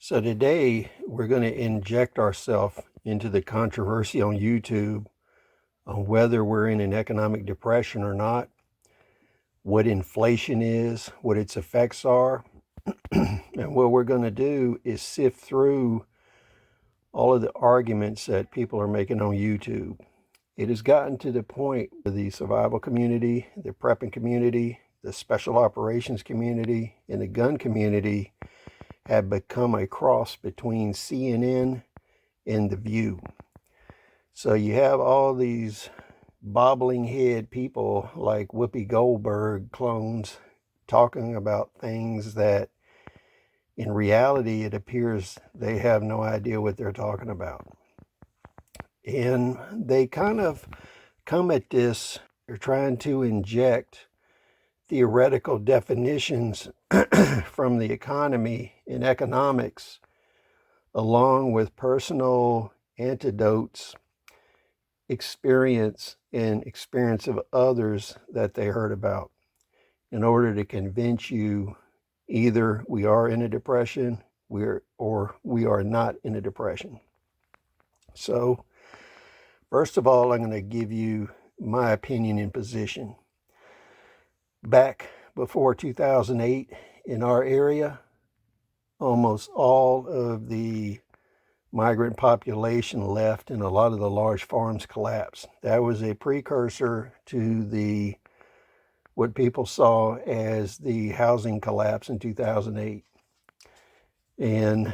So today we're going to inject ourselves into the controversy on YouTube on whether we're in an economic depression or not, what inflation is, what its effects are. And what we're going to do is sift through all of the arguments that people are making on YouTube. It has gotten to the point where the survival community, the prepping community, the special operations community, and the gun community have become a cross between CNN and The View. So you have all these bobbling head people like Whoopi Goldberg clones talking about things that in reality it appears they have no idea what they're talking about. And they kind of come at this, they're trying to inject theoretical definitions from the economy and economics along with personal anecdotes, experience of others that they heard about in order to convince you either we are in a depression or we are not in a depression. So first of all, I'm going to give you my opinion and position. Back before 2008 in our area, almost all of the migrant population left and a lot of the large farms collapsed. That was a precursor to what people saw as the housing collapse in 2008. And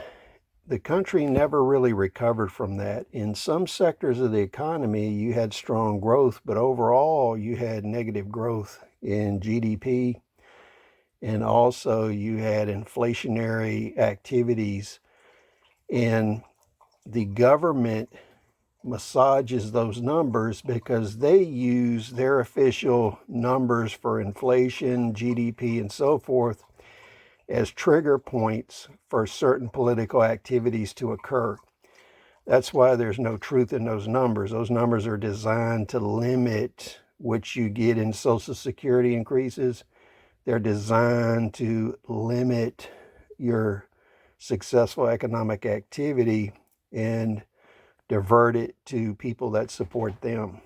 the country never really recovered from that. In some sectors of the economy, you had strong growth, but overall you had negative growth in GDP. And also you had inflationary activities, and the government massages those numbers because they use their official numbers for inflation, GDP, and so forth as trigger points for certain political activities to occur. That's why there's no truth in those numbers. Those numbers are designed to limit what you get in Social Security increases. They're designed to limit your successful economic activity and divert it to people that support them.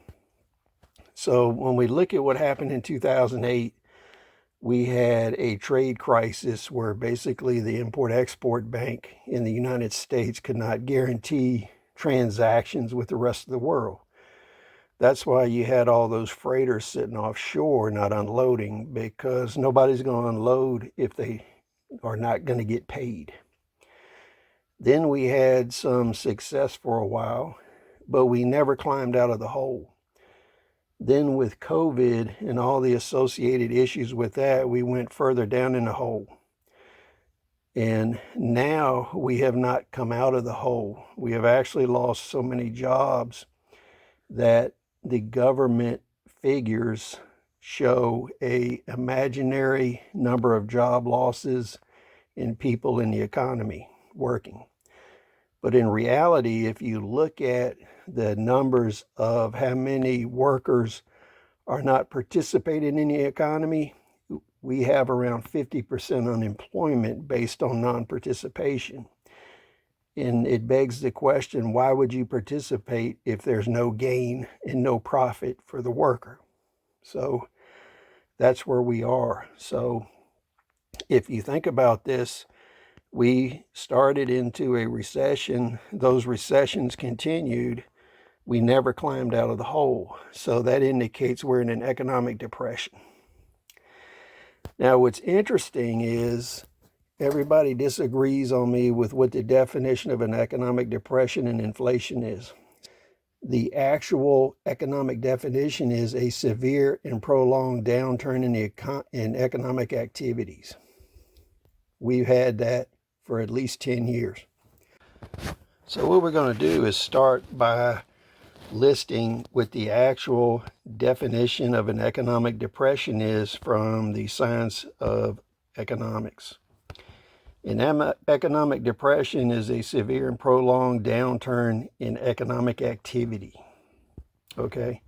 So when we look at what happened in 2008, we had a trade crisis where basically the Import-Export Bank in the United States could not guarantee transactions with the rest of the world. That's why you had all those freighters sitting offshore not unloading, because nobody's going to unload if they are not going to get paid. Then we had some success for a while, but we never climbed out of the hole. Then with COVID and all the associated issues with that, we went further down in the hole. And now we have not come out of the hole. We have actually lost so many jobs that the government figures show an imaginary number of job losses in people in the economy working. But in reality, if you look at the numbers of how many workers are not participating in the economy, we have around 50% unemployment based on non-participation. And it begs the question, why would you participate if there's no gain and no profit for the worker? So that's where we are. So if you think about this, we started into a recession. Those recessions continued. We never climbed out of the hole. So that indicates we're in an economic depression. Now, what's interesting is everybody disagrees on me with what the definition of an economic depression and inflation is. The actual economic definition is a severe and prolonged downturn in economic activities. We've had that for at least 10 years. So what we're going to do is start by listing what the actual definition of an economic depression is from the science of economics. An economic depression is a severe and prolonged downturn in economic activity. Okay?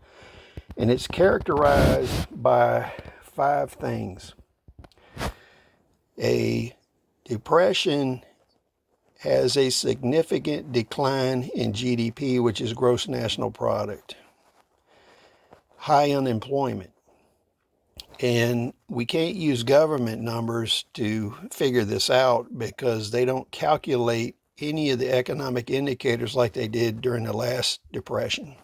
And it's characterized by 5 things. A depression has a significant decline in GDP, which is gross national product, high unemployment. And we can't use government numbers to figure this out because they don't calculate any of the economic indicators like they did during the last depression.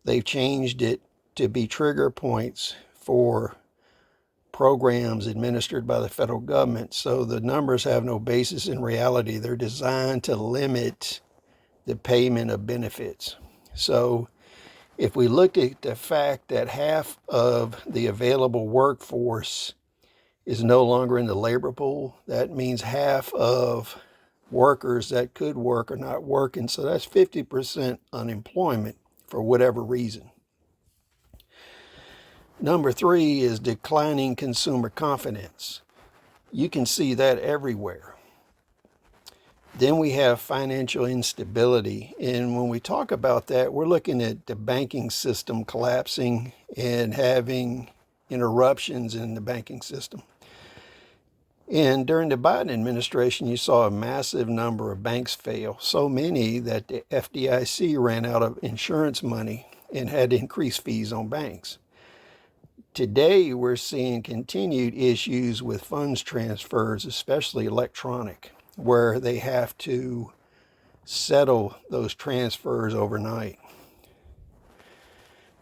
They've changed it to be trigger points for programs administered by the federal government. So the numbers have no basis in reality. They're designed to limit the payment of benefits. So if we look at the fact that half of the available workforce is no longer in the labor pool, that means half of workers that could work are not working. So that's 50% unemployment for whatever reason. Number 3 is declining consumer confidence. You can see that everywhere. Then we have financial instability. And when we talk about that, we're looking at the banking system collapsing and having interruptions in the banking system. And during the Biden administration, you saw a massive number of banks fail, so many that the FDIC ran out of insurance money and had to increase fees on banks. Today, we're seeing continued issues with funds transfers, especially electronic, where they have to settle those transfers overnight.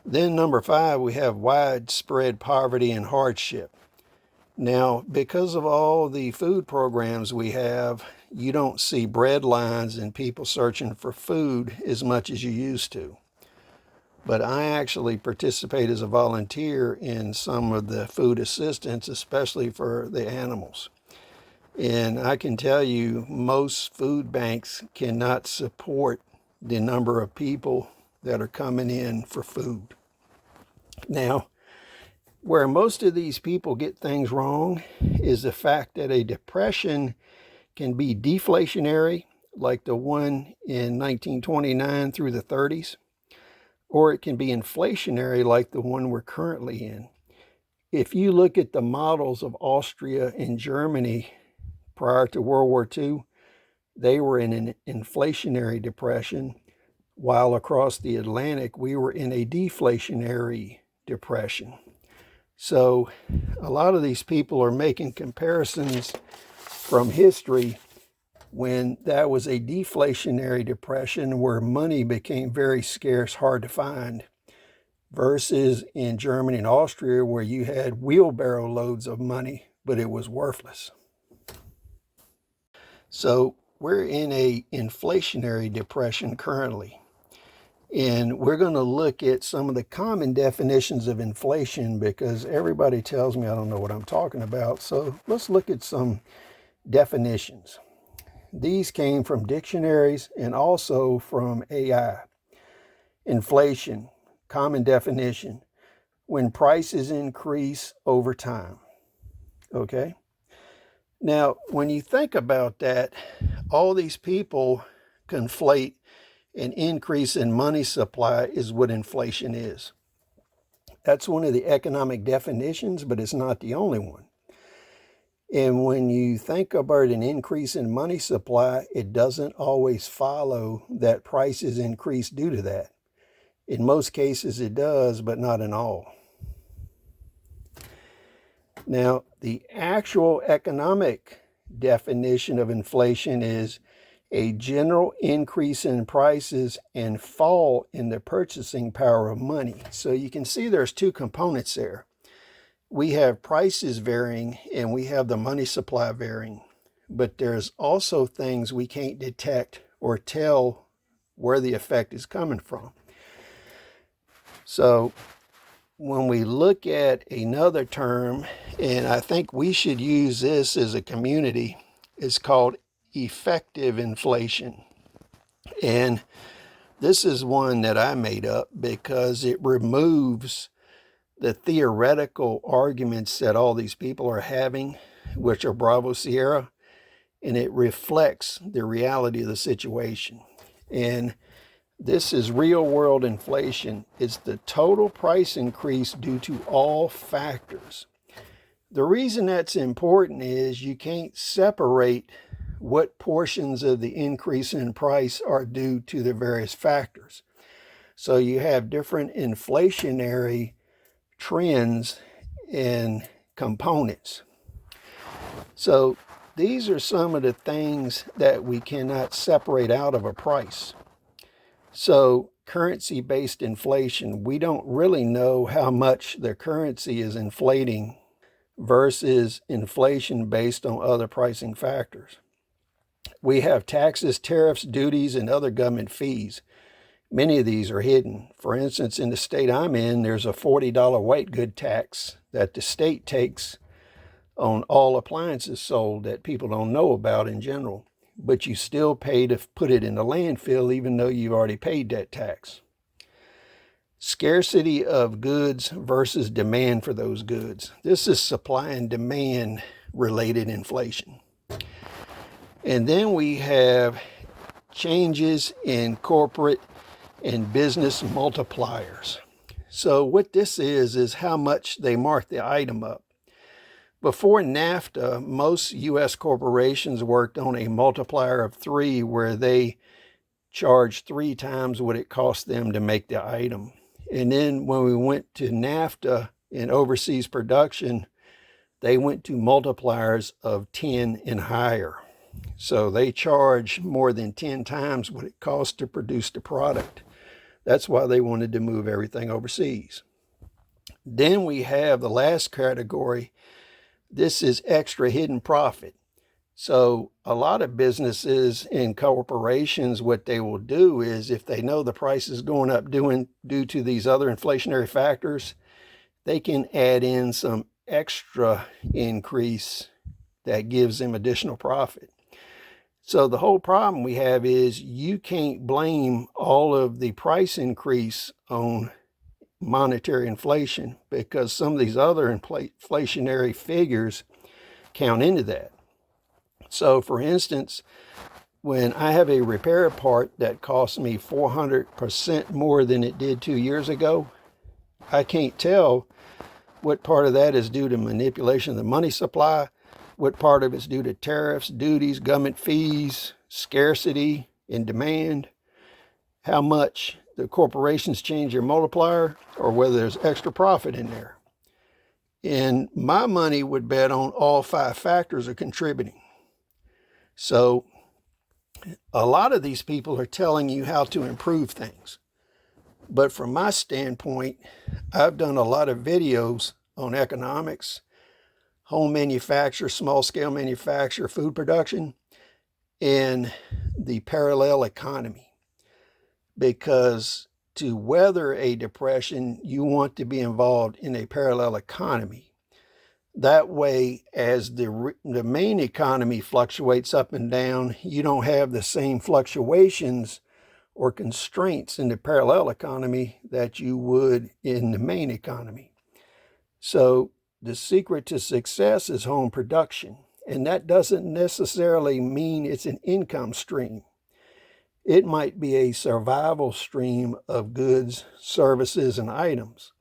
Then number 5, we have widespread poverty and hardship. Now, because of all the food programs we have, you don't see bread lines and people searching for food as much as you used to. But I actually participate as a volunteer in some of the food assistance, especially for the animals. And I can tell you, most food banks cannot support the number of people that are coming in for food. Now, where most of these people get things wrong is the fact that a depression can be deflationary, like the one in 1929 through the 30s, or it can be inflationary, like the one we're currently in. If you look at the models of Austria and Germany prior to World War II, they were in an inflationary depression, while across the Atlantic, we were in a deflationary depression. So a lot of these people are making comparisons from history when that was a deflationary depression where money became very scarce, hard to find, versus in Germany and Austria where you had wheelbarrow loads of money, but it was worthless. So we're in a inflationary depression currently. And we're going to look at some of the common definitions of inflation because everybody tells me I don't know what I'm talking about. So let's look at some definitions. These came from dictionaries and also from AI. Inflation, common definition, when prices increase over time. Okay? Now, when you think about that, all these people conflate an increase in money supply is what inflation is. That's one of the economic definitions, but it's not the only one. And when you think about an increase in money supply, it doesn't always follow that prices increase due to that. In most cases it does, but not in all. Now, the actual economic definition of inflation is a general increase in prices and fall in the purchasing power of money. So you can see there's two components there. We have prices varying and we have the money supply varying, but there's also things we can't detect or tell where the effect is coming from. So when we look at another term, and I think we should use this as a community, it's called effective inflation. And this is one that I made up because it removes the theoretical arguments that all these people are having, which are Bravo Sierra, and it reflects the reality of the situation. And this is real world inflation. It's the total price increase due to all factors. The reason that's important is you can't separate what portions of the increase in price are due to the various factors. So you have different inflationary trends in components. So these are some of the things that we cannot separate out of a price. So currency-based inflation, we don't really know how much the currency is inflating versus inflation based on other pricing factors. We have taxes, tariffs, duties, and other government fees. Many of these are hidden. For instance, in the state I'm in, there's a $40 white good tax that the state takes on all appliances sold that people don't know about in general. But you still pay to put it in the landfill even though you've already paid that tax. Scarcity of goods versus demand for those goods. This is supply and demand related inflation. And then we have changes in corporate and business multipliers. So what this is how much they mark the item up. Before NAFTA, most U.S. corporations worked on a multiplier of 3 where they charged 3 times what it cost them to make the item. And then when we went to NAFTA in overseas production, they went to multipliers of 10 and higher. So they charge more than 10 times what it costs to produce the product. That's why they wanted to move everything overseas. Then we have the last category. This is extra hidden profit. So a lot of businesses and corporations, what they will do is if they know the price is going up due to these other inflationary factors, they can add in some extra increase that gives them additional profit. So the whole problem we have is you can't blame all of the price increase on monetary inflation because some of these other inflationary figures count into that. So for instance, when I have a repair part that costs me 400% more than it did 2 years ago, I can't tell what part of that is due to manipulation of the money supply, what part of it's due to tariffs, duties, government fees, scarcity and demand, how much the corporations change their multiplier, or whether there's extra profit in there. And my money would bet on all 5 factors are contributing. So a lot of these people are telling you how to improve things. But from my standpoint, I've done a lot of videos on economics, home manufacture, small scale manufacture, food production, and the parallel economy. Because to weather a depression, you want to be involved in a parallel economy. That way, as the main economy fluctuates up and down, you don't have the same fluctuations or constraints in the parallel economy that you would in the main economy. So the secret to success is home production. And that doesn't necessarily mean it's an income stream. It might be a survival stream of goods, services, and items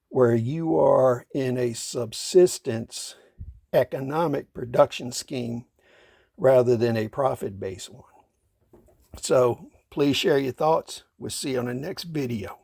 where you are in a subsistence economic production scheme rather than a profit-based one. So please share your thoughts. We'll see you on the next video.